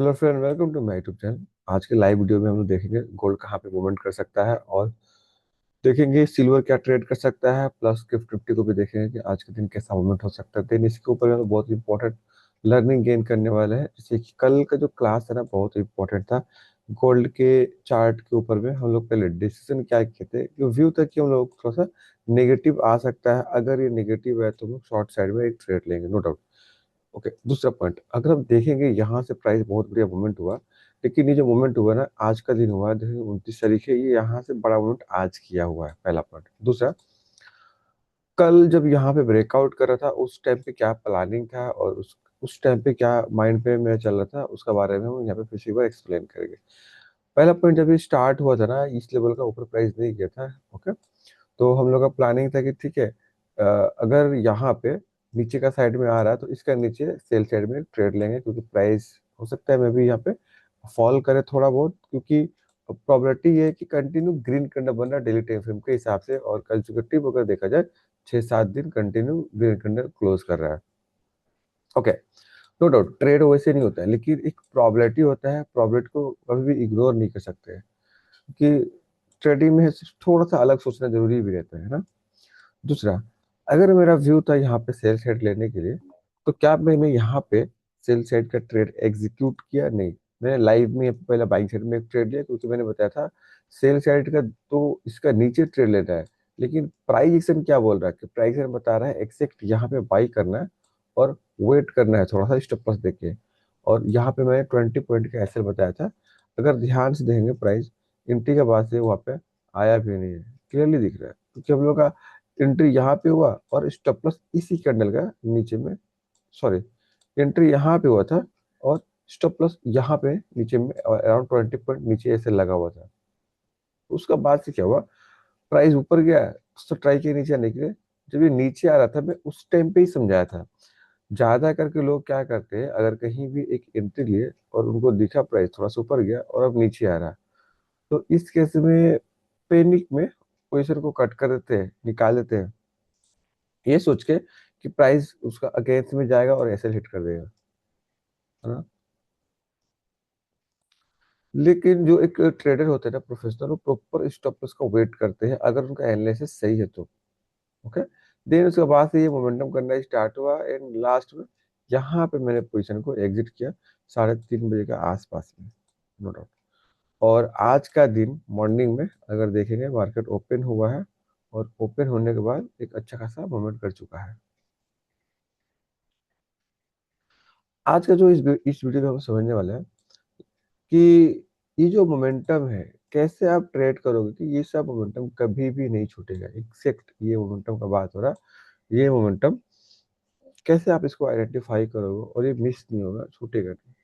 Hello friend, welcome to my YouTube channel. आज के live video में हम लोग देखेंगे गोल्ड कहाँ पे मूवमेंट कर सकता है, और देखेंगे सिल्वर क्या ट्रेड कर सकता है, प्लस गिफ्ट निफ्टी को भी देखेंगे कि आज के दिन कैसा मूवमेंट हो सकता है। देन इसके ऊपर हम लोग बहुत इंपॉर्टेंट लर्निंग गेन करने वाले हैं। जैसे कि कल का जो क्लास है ना, बहुत इंपॉर्टेंट था। गोल्ड के चार्ट के ऊपर में हम लोग पहले डिसीजन क्या किए थे कि व्यू तक कि हम लोग थोड़ा सा नेगेटिव आ सकता है। अगर ये नेगेटिव है तो हम लोग शॉर्ट साइड में एक ट्रेड लेंगे, नो डाउट। ओके, दूसरा पॉइंट, अगर हम देखेंगे यहाँ से प्राइस बहुत बढ़िया मूवमेंट हुआ, लेकिन ये जो मूवमेंट हुआ ना, आज का दिन हुआ है, देखिए 29 तारीख है, ये यहाँ से बड़ा मूवमेंट आज किया हुआ है, पहला पॉइंट। दूसरा, कल जब यहाँ पे ब्रेकआउट कर रहा था उस टाइम पे क्या प्लानिंग था, और उस टाइम पे क्या माइंड पे मैं चल रहा था, उसका बारे में हम यहाँ पे फिर से एक बार एक्सप्लेन करेंगे। पहला पॉइंट, जब ये स्टार्ट हुआ था ना, इस लेवल का ऊपर प्राइस नहीं गया था। ओके, तो हम लोग का प्लानिंग था कि ठीक है, अगर यहाँ पे नीचे का साइड में आ रहा है तो इसका नीचे सेल साइड में ट्रेड लेंगे, क्योंकि प्राइस हो सकता है मैं भी यहाँ पे फॉल करे थोड़ा बहुत, क्योंकि प्रोबेबिलिटी ये है कि कंटिन्यू ग्रीन कैंडल बन रहा है डेली टाइम फ्रेम के हिसाब से, और कंसेक्यूटिव अगर देखा जाए 6-7 दिन कंटिन्यू ग्रीन कैंडल क्लोज कर रहा है। ओके, नो डाउट ट्रेड वैसे नहीं होता है, लेकिन एक प्रोबेबिलिटी होता है, प्रोबेबिलिटी को कभी भी इग्नोर नहीं कर सकते हैं, क्योंकि ट्रेडिंग में सिर्फ थोड़ा सा अलग सोचना जरूरी भी रहता है ना। दूसरा, अगर मेरा व्यू था यहाँ पे सेल साइड लेने के लिए, तो क्या मैंने यहाँ पे सेल साइड का ट्रेड एग्जीक्यूट किया? नहीं, मैंने लाइव में पहले बाइंग साइड में एक ट्रेड लिया, क्योंकि मैंने बताया था सेल साइड का तो इसका नीचे ट्रेड लेना है। लेकिन प्राइस एक्शन क्या बोल रहा है कि प्राइस एक्शन बता रहा है एक्जैक्ट यहाँ पे बाई करना है और वेट करना है थोड़ा सा स्टॉप लॉस देके। और यहाँ पे मैंने 20 पॉइंट का एसएल बताया था। अगर ध्यान से देखेंगे प्राइस एंट्री के बाद से वहाँ पे आया भी नहीं है, क्लियरली दिख रहा है, क्योंकि हम लोग का एंट्री यहाँ पे हुआ और स्टॉप लॉस इसी कैंडल का नीचे में, सॉरी, एंट्री यहाँ पे हुआ था और स्टॉप लॉस यहाँ पे नीचे में अराउंड 20 पॉइंट नीचे ऐसे लगा हुआ था। उसका बाद से क्या हुआ, प्राइस ऊपर गया तो ट्राई किया नीचे आने के लिए। जब ये नीचे आ रहा था, मैं उस टाइम पे ही समझाया था। ज्यादा करके लोग क्या करते हैं, अगर कहीं भी एक एंट्री लिए और उनको दिखा प्राइस थोड़ा सा ऊपर गया और अब नीचे आ रहा है, तो इस केस में पैनिक में पोजीशन को कट कर देते हैं, निकाल देते हैं, ये सोच के कि प्राइस उसका अगेंस्ट में जाएगा और ऐसे हिट कर देगा, है ना। लेकिन जो एक ट्रेडर होते हैं ना, प्रोफेशनल, वो प्रॉपर स्टॉप लॉस का वेट करते हैं, अगर उनका एनालिसिस सही है तो। ओके, देन उसके बाद से ये मोमेंटम करना स्टार्ट हुआ, एंड लास्ट में यहाँ पे मैंने पोजीशन को एग्जिट किया 3:30 बजे के आसपास में, नो डाउट। और आज का दिन मॉर्निंग में अगर देखेंगे, मार्केट ओपन हुआ है, और ओपन होने के बाद एक अच्छा खासा मूवमेंट कर चुका है। आज का जो इस वीडियो में हम समझने वाले हैं कि ये जो मोमेंटम है, कैसे आप ट्रेड करोगे कि ये सब मोमेंटम कभी भी नहीं छूटेगा। एग्जैक्ट ये मोमेंटम का बात हो रहा है, ये मोमेंटम कैसे आप इसको आइडेंटिफाई करोगे और ये मिस नहीं होगा, छूटेगा नहीं।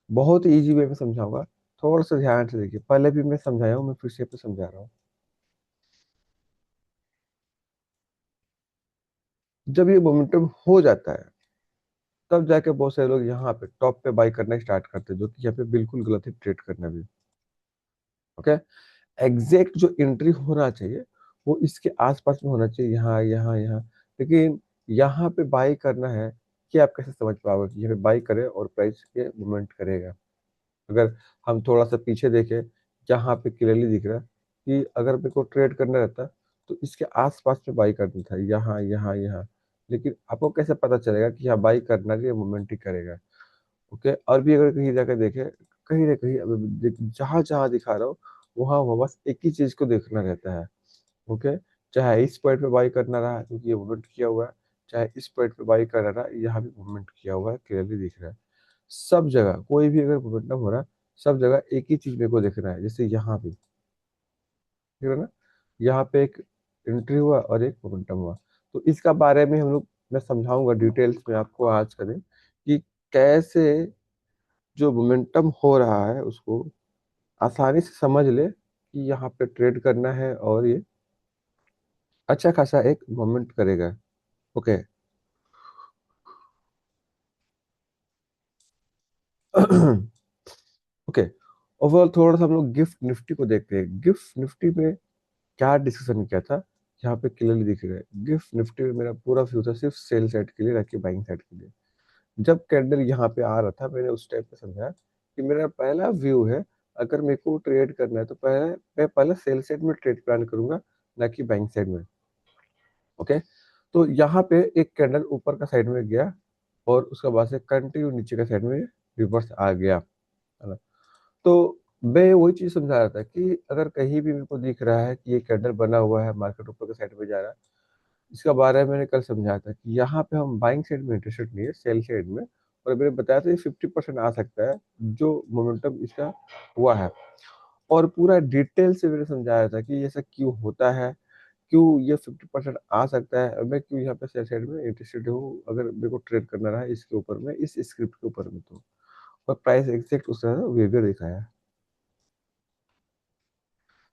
बहुत इजी वे में समझाऊंगा, थोड़ा सा ध्यान से देखिए। पहले भी मैं समझाया हूँ, मैं फिर से पे समझा रहा हूँ। जब ये मोमेंटम हो जाता है, तब जाके बहुत सारे लोग यहाँ पे टॉप पे बाई करना स्टार्ट करते हैं, जो कि यहाँ पे बिल्कुल गलत है ट्रेड करना भी। ओके, एग्जैक्ट जो एंट्री होना चाहिए वो इसके आसपास में होना चाहिए, यहाँ यहाँ यहाँ। लेकिन यहाँ पे बाई करना है, कि आप कैसे समझ पाओगे कि यहाँ पे बाई करे और प्राइस ये मूवमेंट करेगा? अगर हम थोड़ा सा पीछे देखें, यहाँ पे क्लियरली दिख रहा है कि अगर मेरे को ट्रेड करना रहता तो इसके आसपास में बाई करना था, यहाँ यहाँ यहाँ। लेकिन आपको कैसे पता चलेगा कि यहाँ बाई करना है, मूवमेंट ही करेगा? ओके, और भी अगर कहीं जाकर देखें, कहीं ना कहीं जहां जहां दिखा रहा हो, वहां वहां बस एक ही चीज को देखना रहता है। ओके, चाहे इस पॉइंट पे बाई करना रहा है क्योंकि ये मूवमेंट किया हुआ है, चाहे इस पॉइंट पे बाई कर रहा है, यहाँ भी मूवमेंट किया हुआ है, क्लियरली दिख रहा है। सब जगह कोई भी अगर मोमेंटम हो रहा है, सब जगह एक ही चीज मेरे को देखना है। जैसे यहाँ भी ठीक है ना, यहाँ पे एक एंट्री हुआ और एक मोमेंटम हुआ। तो इसका बारे में हम लोग, मैं समझाऊंगा डिटेल्स में आपको आज का दिन, कि कैसे जो मोमेंटम हो रहा है उसको आसानी से समझ ले कि यहाँ पे ट्रेड करना है, और ये अच्छा खासा एक मोमेंट करेगा। ओके। ओके, ओवरऑल थोड़ा सा हम लोग गिफ्ट निफ्टी को देखते हैं। गिफ्ट निफ्टी में क्या डिस्कशन किया था, यहाँ पे क्लियरली दिख रहा है। गिफ्ट निफ्टी में मेरा पूरा व्यू था सिर्फ सेल साइड के लिए, ना कि बाइंग साइड के लिए। जब कैंडल यहाँ पे आ रहा था मैंने उस टाइम पे समझा कि मेरा पहला व्यू है, अगर मेरे को ट्रेड करना है तो पहले मैं पहले सेल साइड में ट्रेड प्लान करूंगा, ना कि बाइंग साइड में। ओके, तो यहाँ पे एक कैंडल ऊपर का साइड में गया और उसके बाद से कंटिन्यू नीचे का साइड में रिवर्स आ गया, है ना। तो मैं वही चीज समझा रहा था कि अगर कहीं भी मेरे को दिख रहा है कि ये कैंडल बना हुआ है, मार्केट ऊपर के साइड में जा रहा है, इसका बारे में मैंने कल समझाया था कि यहाँ पे हम बाइंग साइड में इंटरेस्टेड नहीं है, सेल साइड में। और मैंने बताया था ये 50% आ सकता है जो मोमेंटम इसका हुआ है। और पूरा डिटेल से मैंने समझाया था कि ये ऐसा क्यों होता है, क्यों ये 50% आ सकता है, और मैं क्यों यहाँ पे सेल साइड में इंटरेस्टेड हूँ अगर मेरे को ट्रेड करना रहा इसके ऊपर में, इस स्क्रिप्ट के ऊपर में। तो और प्राइस एग्जैक्ट उस तरह बिहेवियर दिखाया।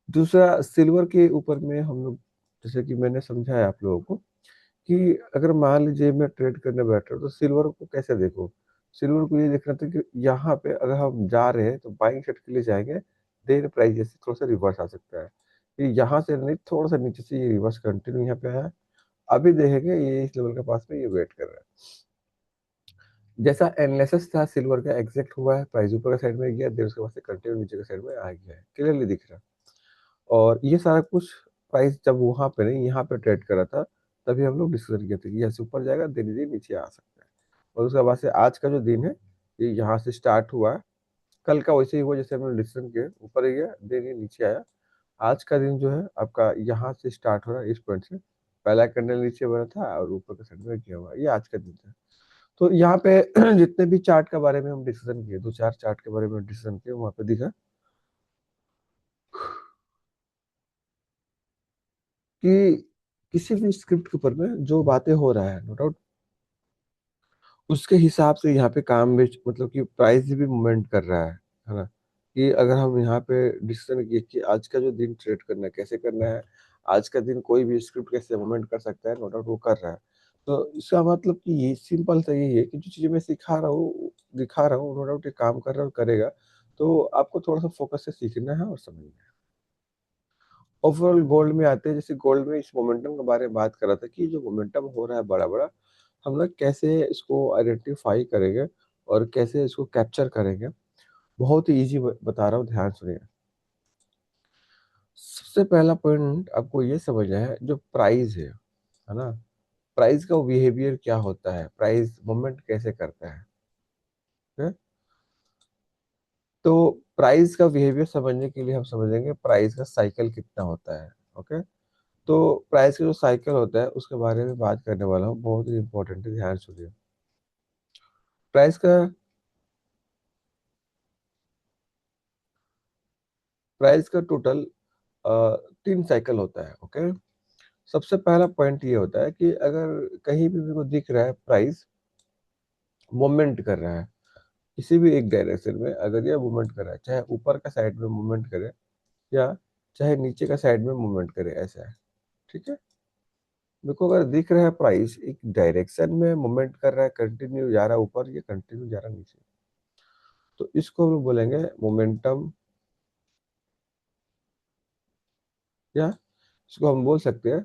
दूसरा सिल्वर के ऊपर में हम लोग, जैसे कि मैंने समझाया आप लोगों को कि अगर मान लीजिए मैं ट्रेड करने बैठ रहा हूँ तो सिल्वर को कैसे देखो। सिल्वर को ये देखना था कि यहाँ पे अगर हम जा रहे हैं तो बाइंग साइड के लिए जाएंगे, देन प्राइस जैसे थोड़ा सा रिवर्स आ सकता है। ये यहाँ से नहीं, थोड़ा सा नीचे से ये रिवर्स कंटिन्यू यहाँ पे आया है। अभी देखेंगे ये इस लेवल के पास में ये वेट कर रहा है। जैसा एनालिसिस था सिल्वर का एग्जैक्ट हुआ है, प्राइस ऊपर का साइड में गया, देन उसके बाद से कंटिन्यू नीचे का साइड में आ गया है, क्लियरली दिख रहा है। और ये सारा कुछ प्राइस जब वहां पे नहीं यहाँ पे ट्रेड करा था, तभी हम लोग डिस्कस किए थे कि यहाँ से ऊपर जाएगा, धीरे धीरे नीचे आ सकता है। और उसके बाद से आज का जो दिन है, ये यहाँ से स्टार्ट हुआ है, कल का वैसे ही हुआ जैसे हमने डिस्कशन किया, ऊपर ही गया देन ये नीचे आया। आज का दिन जो है आपका यहाँ से स्टार्ट हो रहा है, इस पॉइंट से पहला कैंडल नीचे बना था और ऊपर के साइड में गया हुआ है। ये आज का दिन था। तो यहाँ पे जितने भी चार्ट के बारे में हम डिस्कशन किए, दो चार चार्ट के बारे में डिस्कशन किए, वहां पे दिखा कि किसी भी स्क्रिप्ट के ऊपर में जो बातें हो रहा है, नो डाउट उसके हिसाब से यहाँ पे काम भी, मतलब कि प्राइस भी मूवमेंट कर रहा है ना। कि अगर हम यहाँ पे डिसीजन किए कि आज का जो दिन ट्रेड करना है, कैसे करना है, आज का दिन कोई भी स्क्रिप्ट कैसे मूवमेंट कर सकता है, नो डाउट वो कर रहा है। तो इसका मतलब कि ये सिंपल सा यही है कि जो चीजें मैं सिखा रहा हूँ दिखा रहा हूँ, नो डाउट ये काम कर रहा है और करेगा। तो आपको थोड़ा सा फोकस से सीखना है और समझना है। ओवरऑल गोल्ड में आते हैं, जैसे गोल्ड में इस मोमेंटम के बारे में बात कर रहा था कि जो मोमेंटम हो रहा है बड़ा बड़ा, हम लोग कैसे इसको आइडेंटिफाई करेंगे और कैसे इसको कैप्चर करेंगे। बहुत ही इजी बता रहा हूँ, ध्यान सुनिए। सबसे पहला पॉइंट आपको ये समझना है, जो प्राइस है ना, प्राइस का बिहेवियर क्या होता है, प्राइस मूवमेंट कैसे करता है? तो प्राइस का बिहेवियर समझने के लिए हम समझेंगे प्राइस का साइकिल कितना होता है। ओके, तो प्राइस का जो साइकिल होता है उसके बारे में बात करने वाला हूँ, बहुत ही इंपॉर्टेंट है, ध्यान सुनिए। प्राइस का प्राइस का टोटल तीन साइकिल होता है। ओके, सबसे पहला पॉइंट ये होता है कि अगर कहीं भी मेरे को दिख रहा है प्राइस मूवमेंट कर रहा है, किसी भी एक डायरेक्शन में अगर ये मूवमेंट कर रहा है, चाहे ऊपर का साइड में मूवमेंट करे या चाहे नीचे का साइड में मूवमेंट करे, ऐसा है। ठीक है, मेरे को अगर दिख रहा है प्राइस एक डायरेक्शन में मूवमेंट कर रहा है, कंटिन्यू जा रहा है ऊपर या कंटिन्यू जा रहा है नीचे, तो इसको हम लोग बोलेंगे मोमेंटम, या इसको हम बोल सकते हैं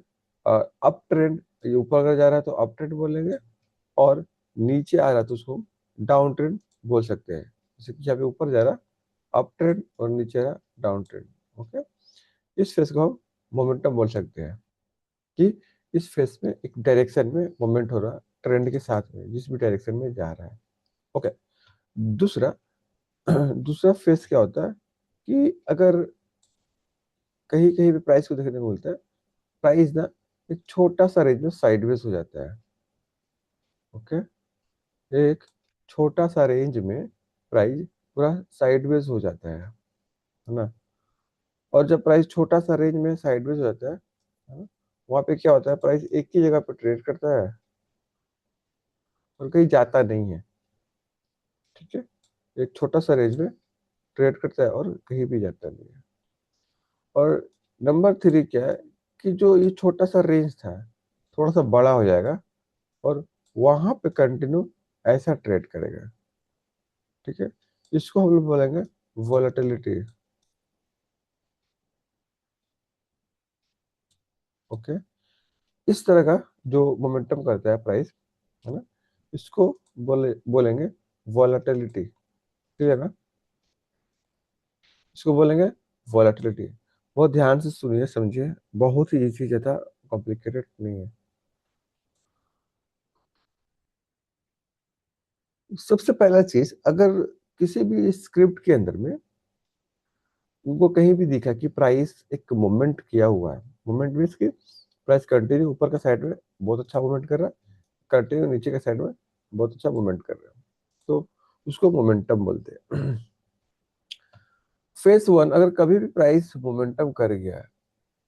अप ट्रेंड। ये ऊपर अगर जा रहा है तो अप ट्रेंड बोलेंगे, और नीचे आ रहा है तो उसको डाउन ट्रेंड बोल सकते हैं। जैसे कि यहाँ पे ऊपर जा रहा अप ट्रेंड और नीचे आ रहा डाउन ट्रेंड। ओके, इस फेस को हम मोमेंटम बोल सकते हैं कि इस फेस में एक डायरेक्शन में मोमेंट हो रहा, ट्रेंड के साथ में जिस भी डायरेक्शन में जा रहा है। ओके, दूसरा दूसरा फेस क्या होता है कि अगर कहीं कहीं पे प्राइस को देखने को मिलता है, प्राइस ना एक छोटा सा रेंज में साइडवेज हो जाता है। ओके, एक छोटा सा रेंज में प्राइस पूरा साइडवेज हो जाता है ना। और जब प्राइस छोटा सा रेंज में साइडवेज हो जाता है ना, वहाँ पे क्या होता है, प्राइस एक ही जगह पे ट्रेड करता है और कहीं जाता नहीं है। ठीक है, एक छोटा सा रेंज में ट्रेड करता है और कहीं भी जाता नहीं है। और नंबर थ्री क्या है कि जो ये छोटा सा रेंज था थोड़ा सा बड़ा हो जाएगा और वहां पे कंटिन्यू ऐसा ट्रेड करेगा। ठीक है, इसको हम लोग बोलेंगे वोलेटिलिटी। ओके, इस तरह का जो मोमेंटम करता है प्राइस, है ना, इसको बोलेंगे वॉलेटिलिटी, ठीक है ना। इसको बोलेंगे वॉलेटिलिटी। बहुत ध्यान से सुनिए समझिए, बहुत ही इजी, ज्यादा कॉम्प्लिकेटेड नहीं है। सबसे पहला चीज, अगर किसी भी स्क्रिप्ट के अंदर में उनको कहीं भी दिखा कि प्राइस एक मूवमेंट किया हुआ है, मूवमेंट मीन्स कि प्राइस कंटिन्यू ऊपर का साइड में बहुत अच्छा मूवमेंट कर रहा है, कंटिन्यू नीचे का साइड में बहुत अच्छा मूवमेंट कर रहा है, तो उसको मोमेंटम बोलते हैं। फेस वन, अगर कभी भी प्राइस मोमेंटम कर गया है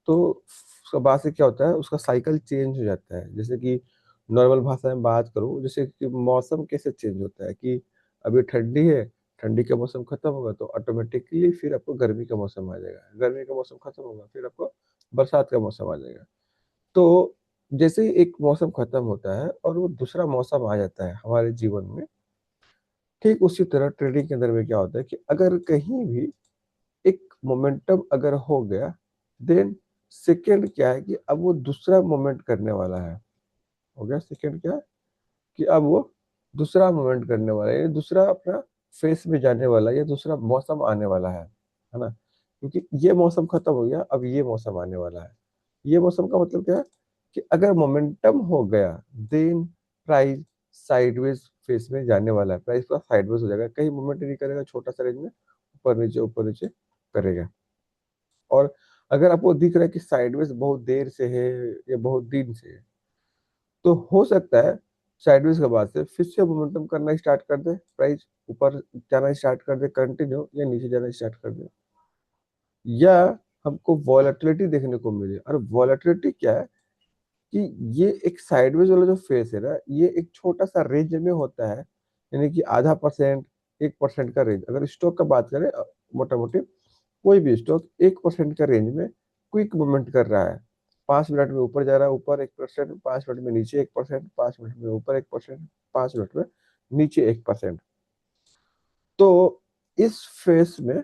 तो उसका बाद से क्या होता है, उसका साइकिल चेंज हो जाता है। जैसे कि नॉर्मल भाषा में बात करूं, जैसे कि मौसम कैसे चेंज होता है कि अभी ठंडी है, ठंडी का मौसम खत्म होगा तो ऑटोमेटिकली फिर आपको गर्मी का मौसम आ जाएगा, गर्मी का मौसम खत्म होगा फिर आपको बरसात का मौसम आ जाएगा। तो जैसे ही एक मौसम खत्म होता है और वो दूसरा मौसम आ जाता है हमारे जीवन में, ठीक उसी तरह ट्रेडिंग के अंदर में क्या होता है कि अगर कहीं भी एक मोमेंटम अगर हो गया, देन सेकंड क्या है कि अब वो दूसरा मोमेंट करने वाला है। हो गया सेकंड क्या है कि अब वो दूसरा मोमेंट करने वाला है, ये दूसरा अपना फेस में जाने वाला है, ये दूसरा मौसम आने वाला है ना। क्योंकि ये मौसम खत्म हो गया, अब ये मौसम आने वाला है। ये मौसम का मतलब क्या है कि अगर मोमेंटम हो गया, देन प्राइस साइडवेज फेस में जाने वाला है, प्राइस का साइडवेज हो जाएगा, कहीं मूवमेंट नहीं करेगा, छोटा सा रेंज में ऊपर नीचे करेगा। और अगर आपको दिख रहा है कि साइडवेज बहुत देर से है या बहुत दिन से है, तो हो सकता है साइडवेज के बाद से फिर से मोमेंटम करना स्टार्ट कर दे, प्राइस ऊपर जाना स्टार्ट कर दे कंटिन्यू, या नीचे जाना स्टार्ट कर दे, या हमको वॉलेटिलिटी देखने को मिले। और वॉलेटिलिटी क्या है कि ये एक साइडवेज वाला जो फेस है ना, ये एक छोटा सा रेंज में होता है, यानी कि आधा परसेंट, 1% का रेंज। अगर स्टॉक का बात करें, मोटा मोटी कोई भी स्टॉक 1% का रेंज में क्विक मूवमेंट कर रहा है, 5 मिनट में ऊपर जा रहा है, ऊपर 1%, 5 मिनट में नीचे 1%, 5 मिनट में ऊपर 1%, 5 मिनट में नीचे 1%। तो इस फेस में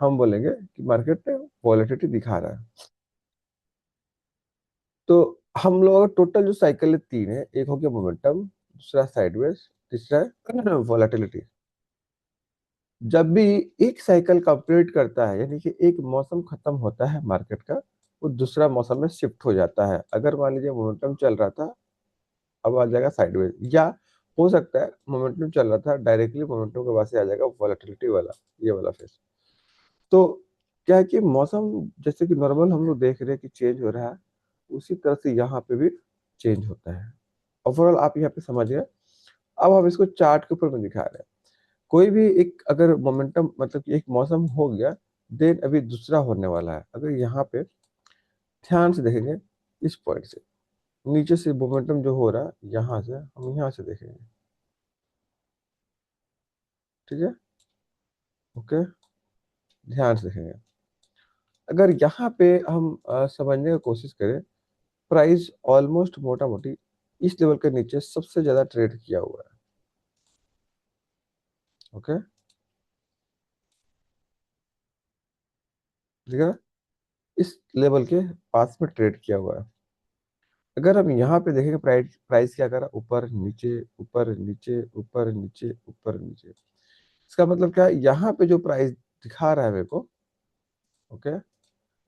हम बोलेंगे कि मार्केट में वॉलेटिलिटी दिखा रहा है। तो हम लोगों का टोटल जो साइकिल है तीन है, एक हो गया मोमेंटम, दूसरा साइडवेज, तीसरा है वॉलेटिलिटी। जब भी एक साइकिल कंप्लीट करता है, यानी कि एक मौसम खत्म होता है मार्केट का, वो दूसरा मौसम में शिफ्ट हो जाता है। अगर मान लीजिए मोमेंटम चल रहा था, अब आ जाएगा साइडवेज, या हो सकता है मोमेंटम चल रहा था, डायरेक्टली मोमेंटम के बाद से आ जाएगा वॉलेटिलिटी वाला, ये वाला फेज। तो क्या है कि मौसम जैसे कि नॉर्मल हम लोग देख रहे हैं कि चेंज हो रहा है, उसी तरह से यहाँ पे भी चेंज होता है। ओवरऑल आप यहाँ पे समझिए। अब हम इसको चार्ट के ऊपर में दिखा रहे हैं। कोई भी एक अगर मोमेंटम, मतलब कि एक मौसम हो गया, देन अभी दूसरा होने वाला है। अगर यहाँ पे ध्यान से देखेंगे, इस पॉइंट से नीचे से मोमेंटम जो हो रहा है, यहाँ से हम यहाँ से देखेंगे, ठीक है, ओके, ध्यान से देखेंगे। अगर यहाँ पे हम समझने की कोशिश करें, प्राइस ऑलमोस्ट मोटा मोटी इस लेवल के नीचे सबसे ज्यादा ट्रेड किया हुआ है, ओके, ठीक है, इस लेवल के पास में ट्रेड किया हुआ है। अगर हम यहाँ पे देखेंगे, प्राइस प्राइस क्या कर रहा है, ऊपर नीचे ऊपर नीचे ऊपर नीचे ऊपर नीचे। इसका मतलब क्या है, यहाँ पे जो प्राइस दिखा रहा है मेरे को, ओके,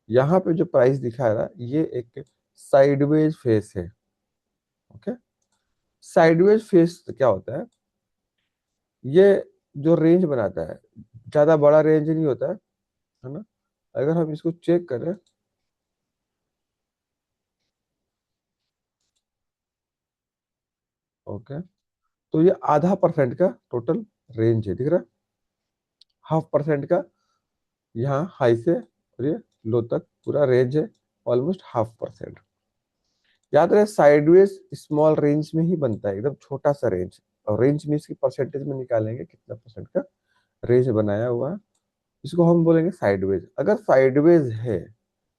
यहाँ पे जो प्राइस दिखा रहा है ये एक साइडवेज फेस है, ओके। साइडवेज फेस क्या होता है, ये जो रेंज बनाता है, ज्यादा बड़ा रेंज नहीं होता है ना। अगर हम इसको चेक करें, ओके, तो ये आधा परसेंट का टोटल रेंज है, दिख रहा है, 0.5% का यहाँ हाई से और ये लो तक पूरा रेंज है, ऑलमोस्ट 0.5%। याद रहे साइडवेज स्मॉल रेंज में ही बनता है, एकदम छोटा सा रेंज। और रेंज में इसकी परसेंटेज में निकालेंगे कितना परसेंट का रेंज बनाया हुआ है, इसको हम बोलेंगे साइडवेज। अगर साइडवेज है,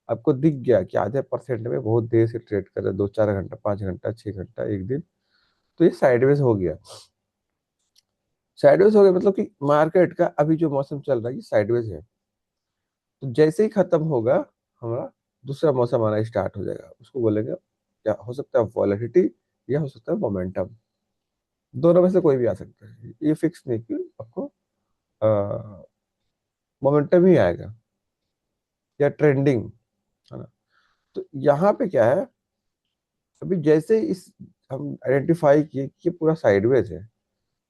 आपको दिख गया कि आधे परसेंट में बहुत देर से ट्रेड कर रहे हैं, 2-4 घंटा, 5 घंटा, 6 घंटा, एक दिन, तो ये साइडवेज हो गया। साइडवेज हो गया मतलब कि मार्केट का अभी जो मौसम चल रहा है ये साइडवेज है। तो जैसे ही खत्म होगा हमारा, दूसरा मौसम आना स्टार्ट हो जाएगा, उसको बोलेंगे क्या हो सकता है, वॉलेटिलिटी, या हो सकता है मोमेंटम। दोनों में से कोई भी आ सकता है, ये फिक्स नहीं कि आपको मोमेंटम ही आएगा या ट्रेंडिंग, है ना। तो यहाँ पे क्या है, अभी जैसे इस हम आइडेंटिफाई किए कि ये पूरा साइडवेज है,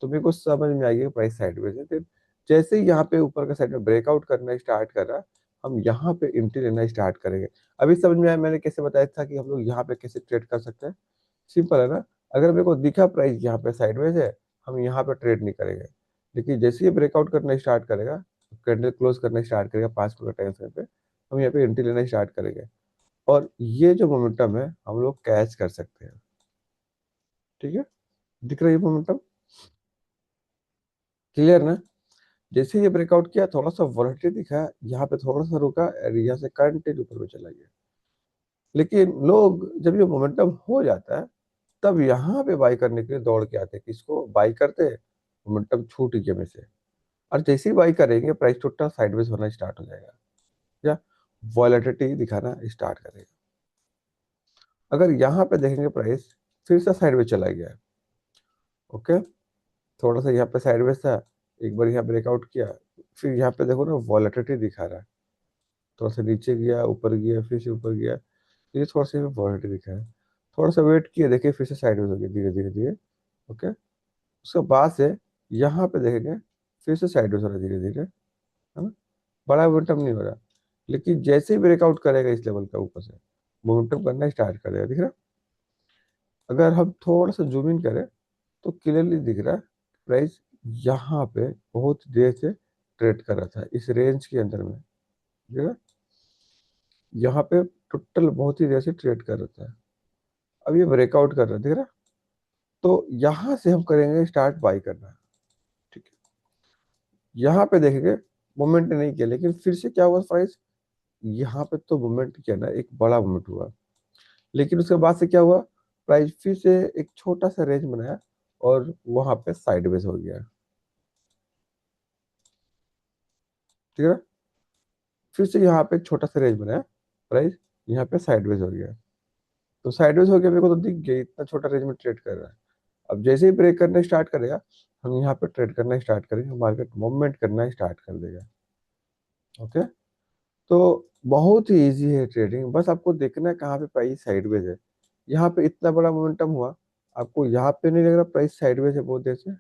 तो मेरे को समझ में आ गया कि प्राइस साइडवेज है। फिर जैसे ही यहाँ पे ऊपर का साइड में ब्रेकआउट करना स्टार्ट कर रहा, हम यहाँ पे एंट्री लेना स्टार्ट करेंगे। अभी समझ में आया मैंने कैसे बताया था कि हम लोग यहाँ पे कैसे ट्रेड कर सकते हैं। सिंपल है ना। अगर मेरे को दिखा प्राइस यहाँ पे साइडवेज है, हम यहाँ पे ट्रेड नहीं करेंगे। लेकिन जैसे ही ब्रेकआउट करना स्टार्ट करेगा, कैंडल क्लोज करना स्टार्ट करेगा 5 मिनट टाइम फ्रेम पे, हम यहाँ पे एंट्री लेना स्टार्ट करेंगे। और ये जो मोमेंटम है हम लोग कैच कर सकते हैं। ठीक है, दिख रहा है ये मोमेंटम, क्लियर ना। जैसे ये ब्रेकआउट किया, थोड़ा सा वोलेटिलिटी दिखा, यहाँ पे थोड़ा सा रुका और यहाँ से कंटिन्यू ऊपर में चला गया। लेकिन लोग जब ये मोमेंटम हो जाता है, तब यहाँ पे बाई करने के लिए दौड़ के आते हैं, किसको बाई करते हैं, मोमेंटम छूट गया में से। और जैसे ही बाई करेंगे प्राइस टोटल साइडवेज होना स्टार्ट हो जाएगा या वॉलेटिलिटी दिखाना स्टार्ट करेगा। अगर यहाँ पे देखेंगे प्राइस फिर से साइडवेज चला गया है, ओके, थोड़ा सा यहाँ पे साइडवेज था, एक बार यहाँ ब्रेकआउट किया, फिर यहाँ पे देखो ना वॉलेटिलिटी दिखा रहा है, थोड़ा सा नीचे गया, ऊपर गया, फिर से ऊपर गया, ये थोड़ा सा वॉलेटिलिटी दिखा है। थोड़ा सा वेट किया, देखिए फिर से साइडवेज हो गया धीरे धीरे धीरे, ओके। उसके बाद से यहाँ पे देखेंगे फिर से साइडवेज हो रहा है धीरे धीरे, है ना, बड़ा मोमेंटम नहीं हो रहा। लेकिन जैसे ही ब्रेकआउट करेगा इस लेवल का ऊपर से, मोमेंटम करना स्टार्ट करेगा, दिख रहा है। अगर हम थोड़ा सा जूम इन करें तो क्लियरली दिख रहा है प्राइस यहाँ पे बहुत देर से ट्रेड कर रहा था इस रेंज के अंदर में, दिख रहा है? यहाँ पे टोटल बहुत ही देर से ट्रेड कर रहा था, अब ये ब्रेकआउट कर रहा है, दिख रहा है? तो यहाँ से हम करेंगे स्टार्ट बाई करना। ठीक है, यहाँ पे देखेंगे मोमेंट नहीं किया, लेकिन फिर से क्या हुआ प्राइस, यहाँ पे तो मूवमेंट किया ना, एक बड़ा मूवमेंट हुआ। लेकिन उसके बाद से क्या हुआ, प्राइस फिर से एक छोटा सा रेंज बनाया और वहां पे साइडवेज हो गया, ठीक है। फिर से यहाँ पे एक छोटा सा रेंज बनाया, प्राइस यहाँ पे साइडवेज हो गया। तो साइडवेज हो गया, मेरे को तो दिख गया इतना छोटा रेंज में ट्रेड कर रहा है। अब जैसे ही ब्रेक करना स्टार्ट करेगा, हम यहाँ पे ट्रेड करना स्टार्ट करेंगे, मार्केट मूवमेंट करना स्टार्ट कर देगा, ओके। तो बहुत ही इजी है ट्रेडिंग, बस आपको देखना है कहाँ पे प्राइस साइडवेज है। यहाँ पे इतना बड़ा मोमेंटम हुआ, आपको यहाँ पे नहीं लग रहा प्राइस साइडवेज है बहुत देर से,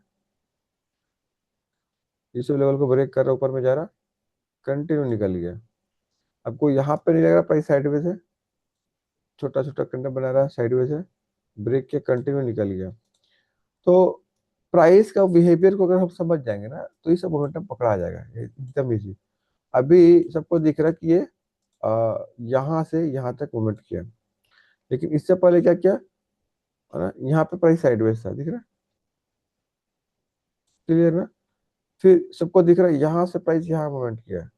इस लेवल को ब्रेक कर रहा ऊपर में जा रहा, कंटिन्यू निकल गया। आपको यहाँ पे नहीं लग रहा प्राइस साइडवेज है, छोटा छोटा कंडम बना रहा है, साइडवेज है, ब्रेक के कंटिन्यू निकल गया। तो प्राइस का बिहेवियर को अगर हम समझ जाएंगे ना, तो ये सब मोमेंटम पकड़ा आ जाएगा, ये एकदम इजी। अभी सबको दिख रहा है कि ये यहाँ से यहाँ तक मूवमेंट किया, लेकिन इससे पहले क्या किया, है ना, यहाँ पे प्राइस साइडवेज था, दिख रहा है, क्लियर ना। फिर सबको दिख रहा है यहाँ से प्राइस यहाँ मूवमेंट किया,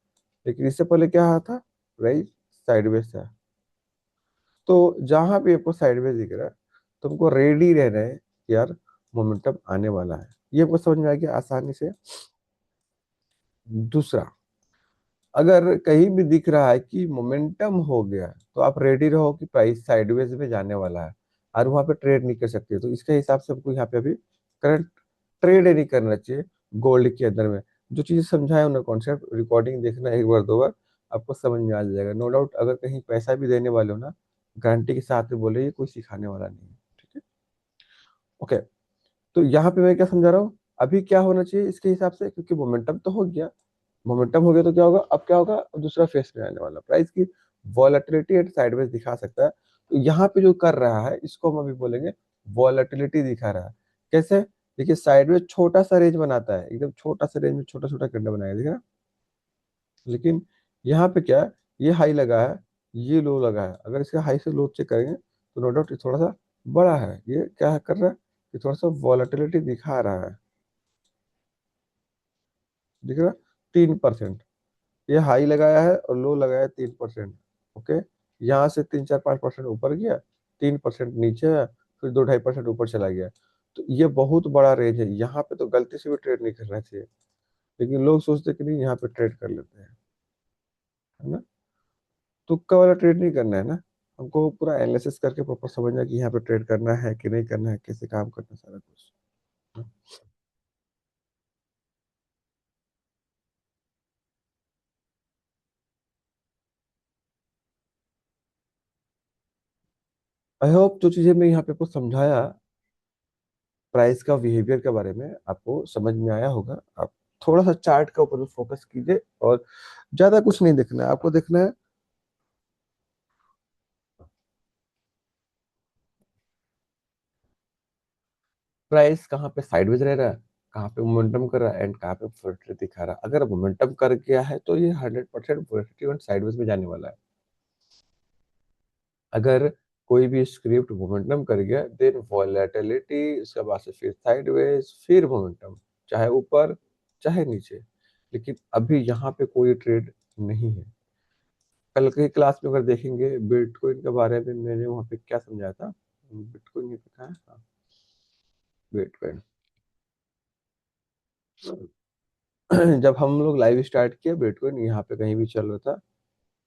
लेकिन इससे पहले क्या था, प्राइस साइडवेज था। तो जहां भी आपको साइडवेज दिख रहा है, तुमको रेडी रहना है कि यार मोमेंटम आने वाला है, ये आपको समझ में आ गया आसानी से। दूसरा, अगर कहीं भी दिख रहा है कि मोमेंटम हो गया, तो आप रेडी रहो कि प्राइस साइडवेज में जाने वाला है, और वहां पे ट्रेड नहीं कर सकते। तो इसके हिसाब से हमको यहाँ पे अभी करंट ट्रेड नहीं करना चाहिए गोल्ड के अंदर में। जो चीजें समझाए उन्हें कॉन्सेप्ट रिकॉर्डिंग देखना एक बार दो बार, आपको समझ में आ जाएगा, नो डाउट। अगर कहीं पैसा भी देने वाले हो ना, गारंटी के साथ में बोले ये कोई सिखाने वाला नहीं है, ठीक है, ओके। तो यहाँ पे मैं क्या समझा रहा हूँ, अभी क्या होना चाहिए इसके हिसाब से, क्योंकि मोमेंटम तो हो गया, मोमेंटम हो गया तो क्या होगा, अब क्या होगा, अब दूसरा फेस में आने वाला प्राइस की वॉलेटिलिटी एट साइडवेज दिखा सकता है। तो यहाँ पे जो कर रहा है इसको हम अभी बोलेंगे वॉलेटिलिटी दिखा रहा है। कैसे, देखिए साइडवेज छोटा सा रेंज बनाता है, एकदम छोटा सा रेंज में छोटा छोटा कैंडल बनाया, देखा। लेकिन यहाँ पे क्या है, ये हाई लगा है, ये लो लगा है, अगर इसका हाई से लो चेक करेंगे तो नो डाउट थोड़ा सा बड़ा है, ये क्या है कर रहा है, ये थोड़ा सा वॉलेटिलिटी दिखा रहा है, दिख रहा है, 3%। ये हाई लगाया है और लो लगाया है 3%, ओके। यहाँ से 3 4 5% ऊपर गया, 3% नीचे है, फिर 2 2.5% ऊपर चला गया। तो ये बहुत बड़ा रेंज है, यहाँ पे तो गलती से भी ट्रेड नहीं करना चाहिए, लेकिन लोग सोचते कि नहीं यहाँ पे ट्रेड कर लेते हैं, है ना। तुक्का वाला ट्रेड नहीं करना है ना, हमको पूरा एनालिसिस करके प्रॉपर समझना है कि यहाँ पे ट्रेड करना है कि नहीं करना है, कैसे काम करना है, सारा कुछ। आई होप जो चीजें मैं यहाँ पे आपको समझाया प्राइस का बिहेवियर के बारे में आपको समझ में आया होगा। आप थोड़ा सा चार्ट के ऊपर फोकस कीजिए और ज्यादा कुछ नहीं देखना है आपको। देखना है प्राइस कहाँ पे साइडवेज रह रहा है, कहाँ पे मोमेंटम कर रहा है एंड कहाँ पे वोलेटिलिटी दिखा रहा है। अगर मोमेंटम कर गया है तो ये 100% वोलेटिलिटी साइडवेज में जाने वाला है। अगर कोई भी स्क्रिप्ट मोमेंटम कर गया देन वॉलेटिलिटी, उसके बाद से फिर साइडवेज फिर मोमेंटम, चाहे ऊपर चाहे नीचे। लेकिन अभी यहाँ पे कोई ट्रेड नहीं है। कल की क्लास में अगर देखेंगे बिटकॉइन के बारे में मैंने वहाँ पे क्या समझाया था, बिटकॉइन ये लिखा है हाँ, बिटकॉइन जब हम लोग लाइव स्टार्ट किया बिटकॉइन यहाँ पे कहीं भी चल रहा था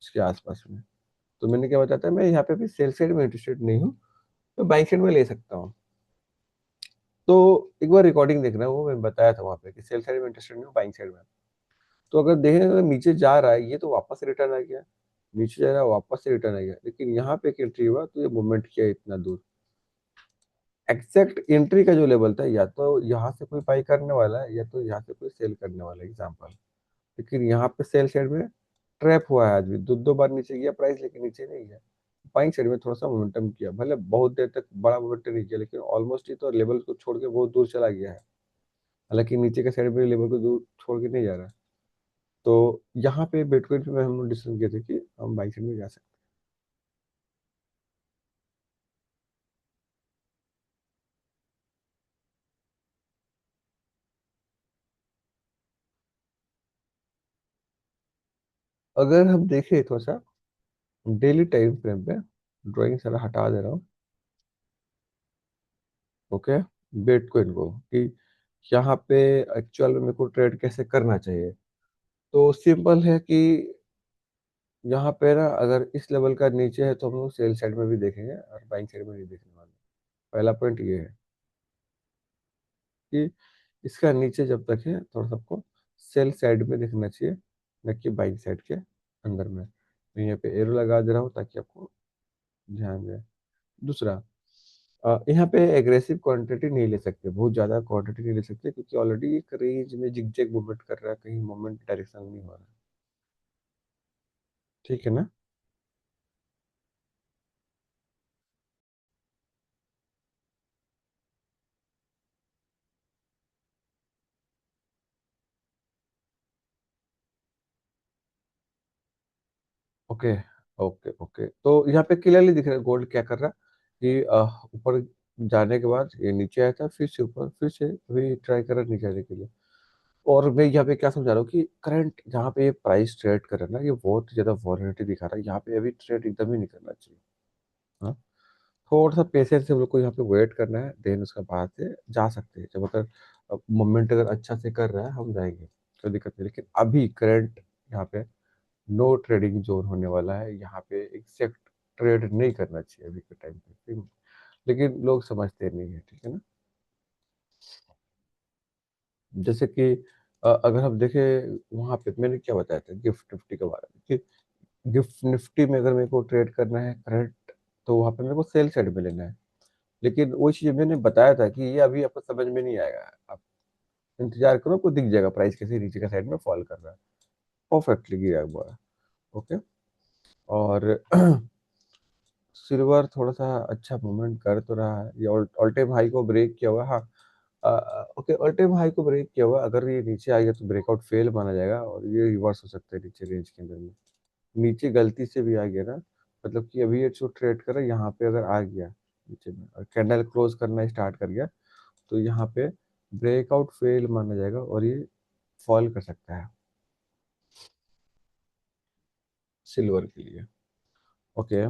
इसके आसपास में। तो मैंने क्या बताया था, मैं यहाँ पे भी सेल साइड में इंटरेस्टेड नहीं हूँ, तो बाइंग साइड में ले सकता हूँ। तो एक बार रिकॉर्डिंग देखना, वो मैं बताया था वहाँ पे कि सेल साइड में इंटरेस्टेड नहीं हूँ, बाइंग साइड में। तो अगर देखें अगर नीचे जा रहा है ये तो वापस रिटर्न आ गया, नीचे जा रहा है वापस से रिटर्न आ गया, लेकिन यहाँ पे एक एंट्री हुआ तो ये मूवमेंट किया इतना दूर। एग्जैक्ट एंट्री का जो लेवल था या तो यहाँ से कोई बाई करने वाला है या तो यहाँ से कोई सेल करने वाला है एग्जाम्पल। लेकिन यहाँ पे सेल साइड में ट्रैप हुआ है आदमी, दो दो बार नीचे गया प्राइस लेकिन नीचे नहीं गया। बाइंग साइड में थोड़ा सा मोमेंटम किया, भले बहुत देर तक बड़ा मोमेंटम नहीं किया लेकिन ऑलमोस्ट ही तो लेवल को छोड़ के बहुत दूर चला गया है। हालांकि नीचे के साइड में लेवल को दूर छोड़ के नहीं जा रहा। तो यहाँ पे बिटकॉइन पे हम लोग डिसीजन किए थे कि हम बाइंग साइड में जा सकते हैं। अगर हम देखें थोड़ा सा डेली टाइम फ्रेम पे, ड्राइंग सारा हटा दे रहा हूँ, ओके, बिटकॉइन को कि यहाँ पे एक्चुअल में मेरे को ट्रेड कैसे करना चाहिए। तो सिंपल है कि यहाँ पे ना अगर इस लेवल का नीचे है तो हम लोग सेल साइड में भी देखेंगे और बाइंग साइड में नहीं देखने वाले। पहला पॉइंट ये है कि इसका नीचे जब तक है थोड़ा सबको सेल साइड में देखना चाहिए, न कि बाइंग साइड के अंदर में। मैं यहाँ पे एरो लगा दे रहा हूँ ताकि आपको ध्यान रहे। दूसरा, यहाँ पे एग्रेसिव क्वांटिटी नहीं ले सकते, बहुत ज़्यादा क्वांटिटी नहीं ले सकते क्योंकि ऑलरेडी एक रेंज में जिग मूवमेंट कर रहा है, कहीं मूवमेंट डायरेक्शन नहीं हो रहा है। ठीक है ना। ओके ओके ओके, तो यहाँ पे क्लियरली दिख रहा है गोल्ड क्या कर रहा है कि ऊपर जाने के बाद ये नीचे आया था, फिर से ऊपर, फिर से अभी ट्राई कर रहा है नीचे आने के लिए। और मैं यहाँ पे क्या समझा रहा हूँ कि करंट जहाँ पे ये प्राइस ट्रेड कर रहा है ना ये बहुत ज्यादा वॉलेटिलिटी दिखा रहा है, यहाँ पे अभी ट्रेड एकदम ही नहीं करना चाहिए। हाँ, थोड़ा सा पेशेंस से हम लोग को यहाँ पे वेट करना है, देन उसके बाद से जा सकते हैं। जब अगर मोमेंट अगर अच्छा से कर रहा है हम जाएंगे, कोई दिक्कत नहीं। लेकिन अभी करंट यहाँ पे नो ट्रेडिंग जोन होने वाला है, यहाँ पे एग्जैक्ट ट्रेड नहीं करना चाहिए अभी के टाइम पे, ठीक है? लेकिन लोग समझते नहीं है, ठीक है ना। जैसे कि अगर हम देखें वहां पे मैंने क्या बताया था गिफ्ट निफ्टी के बारे में कि गिफ्ट निफ्टी में अगर मेरे को ट्रेड करना है करंट तो वहां पे मेरे को सेल साइड में लेना है। लेकिन वो चीज मैंने बताया था कि ये अभी आपको समझ में नहीं आएगा, आप इंतजार करो, आपको दिख जाएगा प्राइस कैसे नीचे का साइड में फॉल कर रहा है, परफेक्टली गिरा हुआ है। ओके। और सिल्वर थोड़ा सा अच्छा मूवमेंट कर तो रहा है, ये ऑल टाइम हाई को ब्रेक किया हुआ है हाँ। ओके, ऑल टाइम हाई को ब्रेक किया हुआ है, अगर ये नीचे आ गया तो ब्रेकआउट फेल माना जाएगा और ये रिवर्स हो सकता है नीचे रेंज के अंदर में। नीचे गलती से भी आ गया ना, मतलब कि अभी ये जो ट्रेड कर रहा है यहाँ पे अगर आ गया नीचे में और कैंडल क्लोज करना स्टार्ट कर गया तो यहाँ पे ब्रेकआउट फेल माना जाएगा और ये फॉल कर सकता है सिल्वर के लिए। ओके।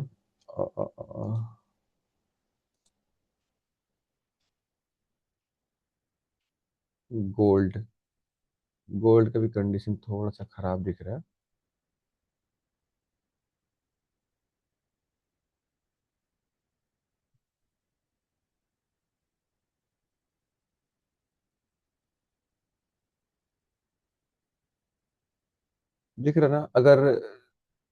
गोल्ड, गोल्ड का भी कंडीशन थोड़ा सा खराब दिख रहा है। दिख रहा है ना, अगर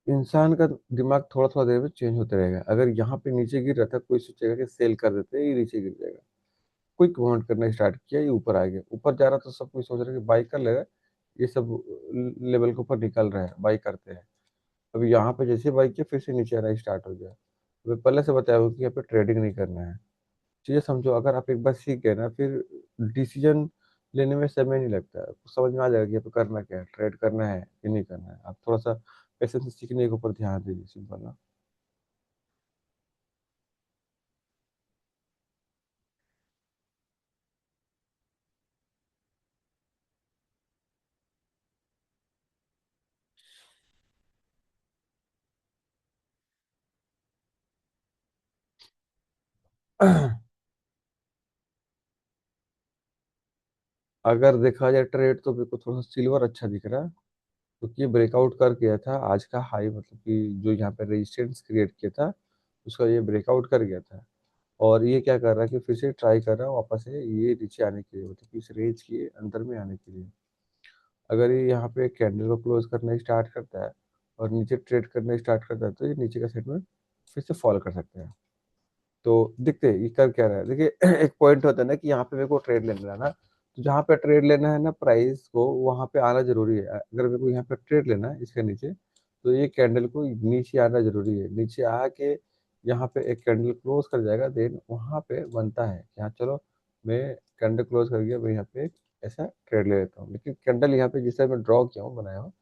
इंसान का दिमाग थोड़ा थोड़ा देर में चेंज होते रहेगा। अगर यहाँ पे नीचे गिर रहा था, कोई सोचेगा कि सेल कर देते हैं, ये नीचे गिर जाएगा। क्विक मूवमेंट करना स्टार्ट किया, ये ऊपर आ गया, ऊपर जा रहा तो सब कुछ सोच रहे हैं कि बाई कर लेगा, ये सब लेवल के ऊपर निकल रहा है, बाई करते हैं। अभी यहाँ पे जैसे बाई किया, फिर से नीचे आना स्टार्ट हो गया। मैं पहले से बताया हूँ कि यहाँ पे ट्रेडिंग नहीं करना है। चीजें समझो, अगर आप एक बार सीख गए ना, फिर डिसीजन लेने में समय नहीं लगता है। आपको समझ में आ जाएगा कि यहाँ पे करना क्या है, ट्रेड करना है कि नहीं करना है। आप थोड़ा सा पैसे से सीखने के ऊपर ध्यान दीजिए, सिंपल ना। अगर देखा जाए ट्रेड, तो मेरे को थोड़ा सा सिल्वर अच्छा दिख रहा है, क्योंकि ये ब्रेकआउट कर गया था आज का हाई, मतलब कि जो यहाँ पे रेजिस्टेंस क्रिएट किया था, उसका ये ब्रेकआउट कर गया था। और ये क्या कर रहा है कि फिर से ट्राई कर रहा है वापस से ये नीचे आने के लिए, मतलब कि इस रेंज के अंदर में आने के लिए। अगर ये यहाँ पे कैंडल को क्लोज करना स्टार्ट करता है और नीचे ट्रेड करना स्टार्ट करता है, तो ये नीचे का सेट में फिर से फॉल कर सकते हैं। तो देखते हैं ये कर क्या रहा है। देखिए एक पॉइंट होता है ना कि यहाँ पे मेरे को ट्रेड लेना है ना, तो जहाँ पे ट्रेड लेना है ना प्राइस को, वहाँ पे आना जरूरी है। अगर मेरे को यहाँ पे ट्रेड लेना है इसके नीचे, तो ये कैंडल को नीचे आना जरूरी है। नीचे आके यहाँ पे एक कैंडल क्लोज कर जाएगा, देन वहाँ पे बनता है कि हाँ चलो, मैं कैंडल क्लोज कर गया, मैं यहाँ पे ऐसा ट्रेड ले लेता हूँ। लेकिन कैंडल यहाँ पे जिस तरह मैं ड्रॉ किया हूँ, बनाया हूँ,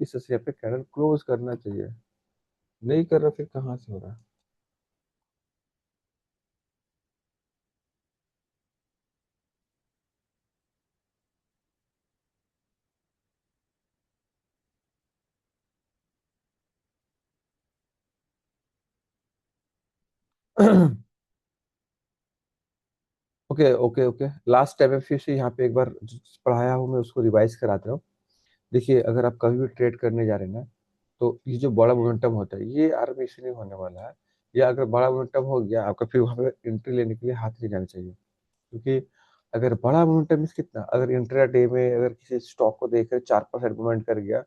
इस तरह से यहाँ पे कैंडल क्लोज करना चाहिए। नहीं कर रहा, फिर कहाँ से हो रहा है। Okay okay okay, last time में फिर से यहाँ पे एक बार जो पढ़ाया हूँ मैं उसको रिवाइज कराता हूँ। देखिए, अगर आप कभी भी ट्रेड करने जा रहे हैं ना, तो ये जो बड़ा मोमेंटम होता है, ये आर्मी से नहीं होने वाला है। या अगर बड़ा मोमेंटम हो गया आपका, फिर वहाँ पे एंट्री लेने के लिए हाथ नहीं जाना चाहिए। क्योंकि अगर बड़ा मोमेंटम मीन्स कितना, अगर इंट्रा डे में अगर किसी स्टॉक को देखकर 4% मूवमेंट कर गया,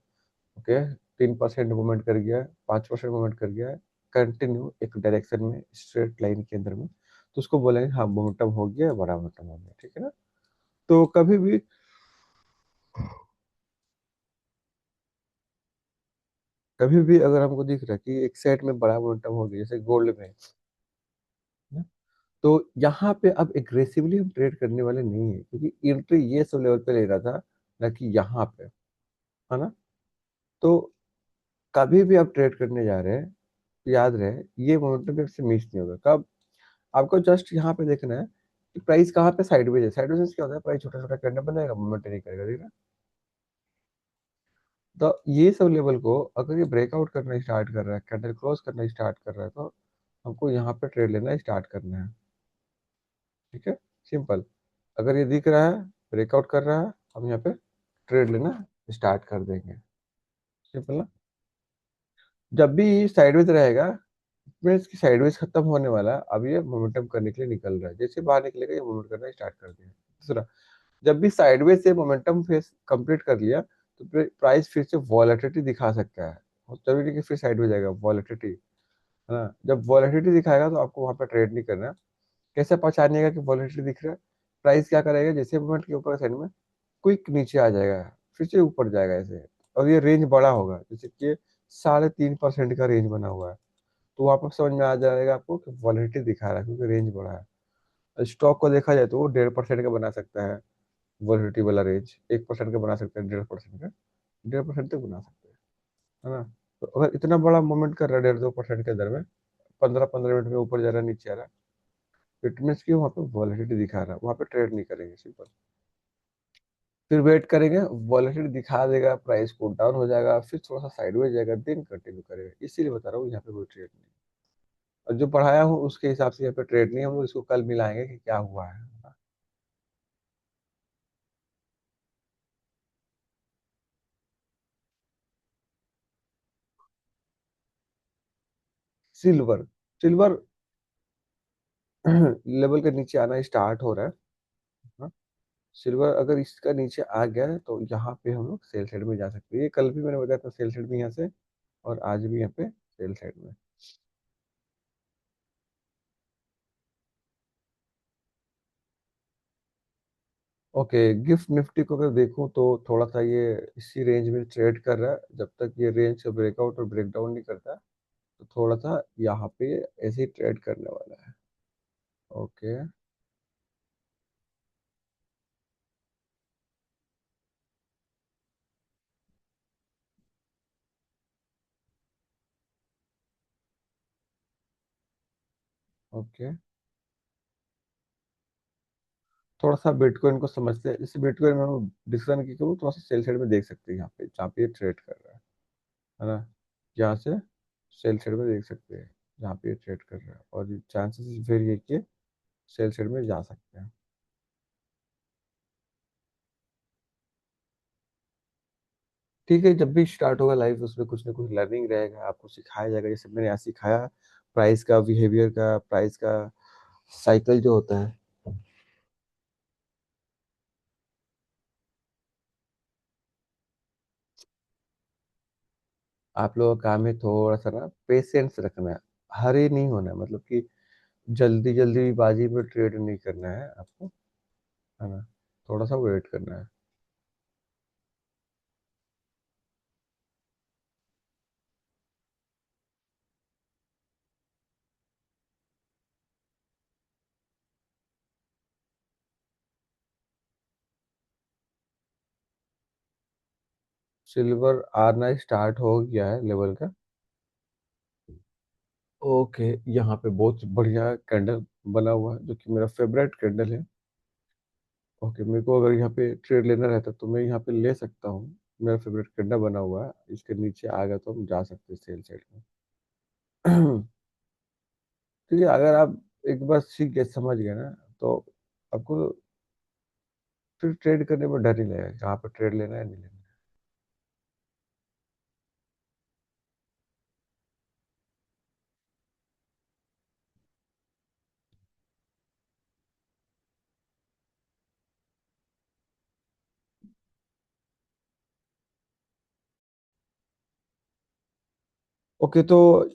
ओके, 3% मूवमेंट कर गया, 5% मूवमेंट कर गया, कंटिन्यू एक डायरेक्शन में स्ट्रेट लाइन के अंदर में, तो उसको बोलेंगे हाँ मोमेंटम हो गया, बड़ा मोमेंटम हो गया, ठीक है ना। तो कभी भी अगर हमको दिख रहा है कि एक सेट में बड़ा मोमेंटम हो गया, जैसे गोल्ड में है ना, तो यहाँ पे अब एग्रेसिवली हम ट्रेड करने वाले नहीं है, क्योंकि एंट्री ये सब लेवल पे ले रहा था, ना कि यहाँ पे, है ना। तो कभी भी आप ट्रेड करने जा रहे हैं, तो याद रहे ये मोमेंटम आपसे मिस नहीं होगा। कब? आपको जस्ट यहाँ पे देखना है कि प्राइस कहाँ पे साइडवेज है। साइडवेज क्या होता है, प्राइस छोटा छोटा करना बनेगा, मूवमेंट नहीं करेगा, ठीक है। तो ये सब लेवल को अगर ये ब्रेकआउट करना स्टार्ट कर रहा है, कैंडल क्रॉस करना स्टार्ट कर रहा है, तो हमको यहाँ पे ट्रेड लेना स्टार्ट करना है, ठीक है। सिंपल। अगर ये दिख रहा है ब्रेकआउट कर रहा है, हम यहाँ पे ट्रेड लेना स्टार्ट कर देंगे। सिंपल ना। जब भी साइडवेज रहेगा, में इसकी साइडवेज खत्म होने वाला है, अब ये मोमेंटम करने के लिए निकल रहा है, जैसे बाहर निकलेगा ये मूवमेंट करना स्टार्ट कर दिया। दूसरा, जब भी साइडवेज से मोमेंटम फेस कंप्लीट कर लिया, तो प्राइस फिर से वॉलेटिलिटी दिखा सकता है। और जरूरी नहीं कि फिर साइडवेज जाएगा, वॉलेटिलिटी, है ना। जब वॉलेटिलिटी दिखाएगा तो आपको वहां पर ट्रेड नहीं करना है। कैसे पहचानिएगा कि वॉलेटिलिटी दिख रहा है? प्राइस क्या करेगा, जैसे मूवमेंट के ऊपर साइड में क्विक नीचे आ जाएगा, फिर से ऊपर जाएगा ऐसे। और ये रेंज बड़ा होगा, जैसे कि 3.5% का रेंज बना हुआ है, तो वहां पर समझ में आ जाएगा आपको कि वॉलेटिलिटी दिखा रहा है, क्योंकि रेंज बड़ा है। स्टॉक को देखा जाए तो वो 1.5% का बना सकता है, वॉलिडिटी वाला रेंज 1% का बना सकते हैं, 1.5% का, 1.5% तक बना सकते हैं, है ना। तो अगर इतना बड़ा मूवमेंट कर रहा है 1.5-2% के दर में, 15-15 मिनट में ऊपर जा रहा है नीचे आ रहा है, इट मीन्स कि वहाँ पे वॉलिडिटी दिखा रहा है, वहाँ पे ट्रेड नहीं करेंगे, सिंपल। फिर वेट करेंगे, वॉलिडिटी दिखा देगा, प्राइस को डाउन हो जाएगा, फिर थोड़ा सा साइडवेज जाएगा, देन कंटिन्यू करेगा। इसीलिए बता रहा हूँ यहाँ पे कोई ट्रेड नहीं। और जो पढ़ाया हूँ उसके हिसाब से यहाँ पे ट्रेड नहीं है, हम लोग इसको कल मिलाएंगे कि क्या हुआ है। सिल्वर, सिल्वर लेवल के नीचे आना स्टार्ट हो रहा है। हाँ, सिल्वर अगर इसका नीचे आ गया है, तो यहाँ पे हम लोग सेल साइड में जा सकते हैं। ये कल भी मैंने बताया था, सेल साइड में यहाँ से और आज भी यहाँ पे सेल साइड में। ओके, गिफ्ट निफ्टी को अगर देखूं तो थोड़ा सा ये इसी रेंज में ट्रेड कर रहा है, जब तक ये रेंज का ब्रेकआउट और ब्रेकडाउन नहीं करता तो थोड़ा सा यहाँ पे ऐसे ही ट्रेड करने वाला है। ओके। ओके, थोड़ा सा बिटकॉइन को समझते हैं। इस बिटकॉइन में हम डिस्कशन की करूँ, थोड़ा सा सेल साइड में देख सकते हैं यहाँ पे जहाँ पे ये ट्रेड कर रहा है ना। यहाँ से सेल साइड में देख सकते हैं जहाँ पे ये ट्रेड कर रहा है, और चांसेस फिर ये कि सेल साइड में जा सकते हैं। ठीक है, जब भी स्टार्ट होगा लाइफ उसमें कुछ ना कुछ लर्निंग रहेगा, आपको सिखाया जाएगा, जैसे मैंने यहाँ सिखाया प्राइस का बिहेवियर का, प्राइस का साइकिल जो होता है। आप लोगों का काम है थोड़ा सा ना पेशेंस रखना है, हरी नहीं होना है, मतलब कि जल्दी जल्दी बाजी में ट्रेड नहीं करना है आपको, है ना। थोड़ा सा वेट करना है। सिल्वर आना स्टार्ट हो गया है लेवल का। ओके, यहाँ पे बहुत बढ़िया कैंडल बना हुआ है जो कि मेरा फेवरेट कैंडल है। ओके, मेरे को अगर यहाँ पे ट्रेड लेना रहता तो मैं यहाँ पे ले सकता हूँ। मेरा फेवरेट कैंडल बना हुआ है, इसके नीचे आ गया तो हम जा सकते हैं सेल साइड में। ठीक है, अगर आप एक बार सीख गए समझ गए ना, तो आपको फिर ट्रेड करने में डर नहीं लगेगा, कहाँ पे ट्रेड लेना है नहीं लेना है। ओके, तो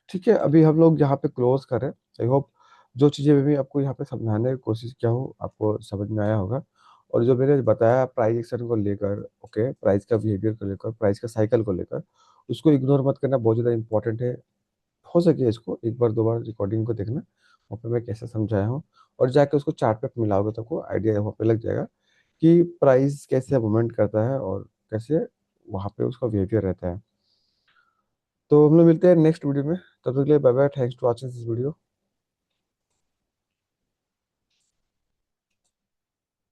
ठीक है, अभी हम लोग यहाँ पे क्लोज करें। आई होप जो चीज़ें भी आपको यहाँ पे समझाने की कोशिश किया हूँ आपको समझ में आया होगा। और जो मैंने बताया प्राइस एक्शन को लेकर, ओके, प्राइस का बिहेवियर को लेकर, प्राइस का साइकिल को लेकर, उसको इग्नोर मत करना, बहुत ज़्यादा इंपॉर्टेंट है। हो सके इसको एक बार दो बार रिकॉर्डिंग को देखना, वहाँ पे मैं कैसे समझाया हूँ, और जाके उसको चार्ट पे मिलाओगे तो आपको आइडिया वहाँ पे लग जाएगा कि प्राइस कैसे मूवमेंट करता है और कैसे वहाँ पे उसका बिहेवियर रहता है। तो हम लोग मिलते हैं नेक्स्ट वीडियो में, तब तक के लिए bye bye, thanks to watching this video.